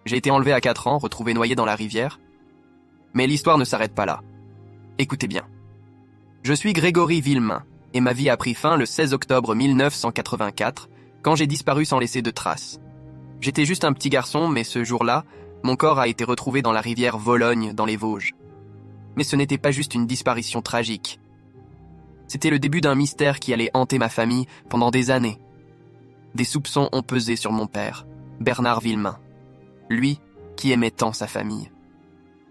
J'ai été enlevé à 4 ans, retrouvé noyé dans la rivière. Mais l'histoire ne s'arrête pas là. Écoutez bien. Je suis Grégory Villemain, et ma vie a pris fin le 16 octobre 1984, quand j'ai disparu sans laisser de traces. J'étais juste un petit garçon, mais ce jour-là, mon corps a été retrouvé dans la rivière Vologne, dans les Vosges. Mais ce n'était pas juste une disparition tragique. C'était le début d'un mystère qui allait hanter ma famille pendant des années. Des soupçons ont pesé sur mon père, Bernard Villemain. Lui, qui aimait tant sa famille.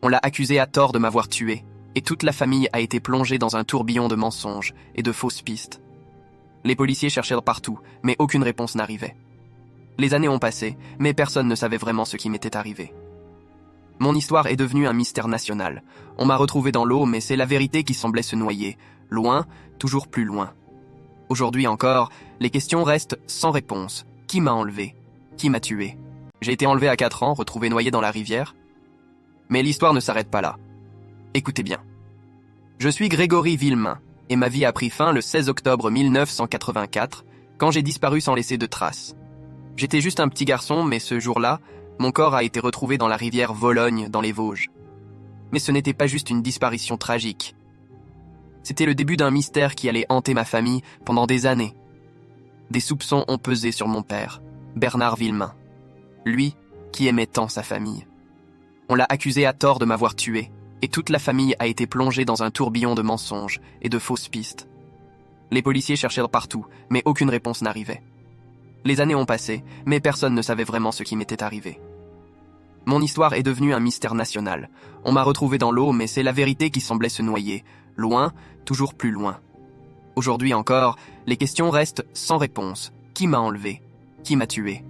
On l'a accusé à tort de m'avoir tué, et toute la famille a été plongée dans un tourbillon de mensonges et de fausses pistes. Les policiers cherchaient partout, mais aucune réponse n'arrivait. Les années ont passé, mais personne ne savait vraiment ce qui m'était arrivé. Mon histoire est devenue un mystère national. On m'a retrouvé dans l'eau, mais c'est la vérité qui semblait se noyer. Loin, toujours plus loin. Aujourd'hui encore, les questions restent sans réponse. Qui m'a enlevé? Qui m'a tué? J'ai été enlevé à 4 ans, retrouvé noyé dans la rivière. Mais l'histoire ne s'arrête pas là. Écoutez bien. Je suis Grégory Villemain, et ma vie a pris fin le 16 octobre 1984, quand j'ai disparu sans laisser de traces. J'étais juste un petit garçon, mais ce jour-là, mon corps a été retrouvé dans la rivière Vologne, dans les Vosges. Mais ce n'était pas juste une disparition tragique. C'était le début d'un mystère qui allait hanter ma famille pendant des années. Des soupçons ont pesé sur mon père, Bernard Villemain. Lui, qui aimait tant sa famille. On l'a accusé à tort de m'avoir tué, et toute la famille a été plongée dans un tourbillon de mensonges et de fausses pistes. Les policiers cherchaient partout, mais aucune réponse n'arrivait. Les années ont passé, mais personne ne savait vraiment ce qui m'était arrivé. Mon histoire est devenue un mystère national. On m'a retrouvé dans l'eau, mais c'est la vérité qui semblait se noyer. Loin, toujours plus loin. Aujourd'hui encore, les questions restent sans réponse. Qui m'a enlevé? Qui m'a tué?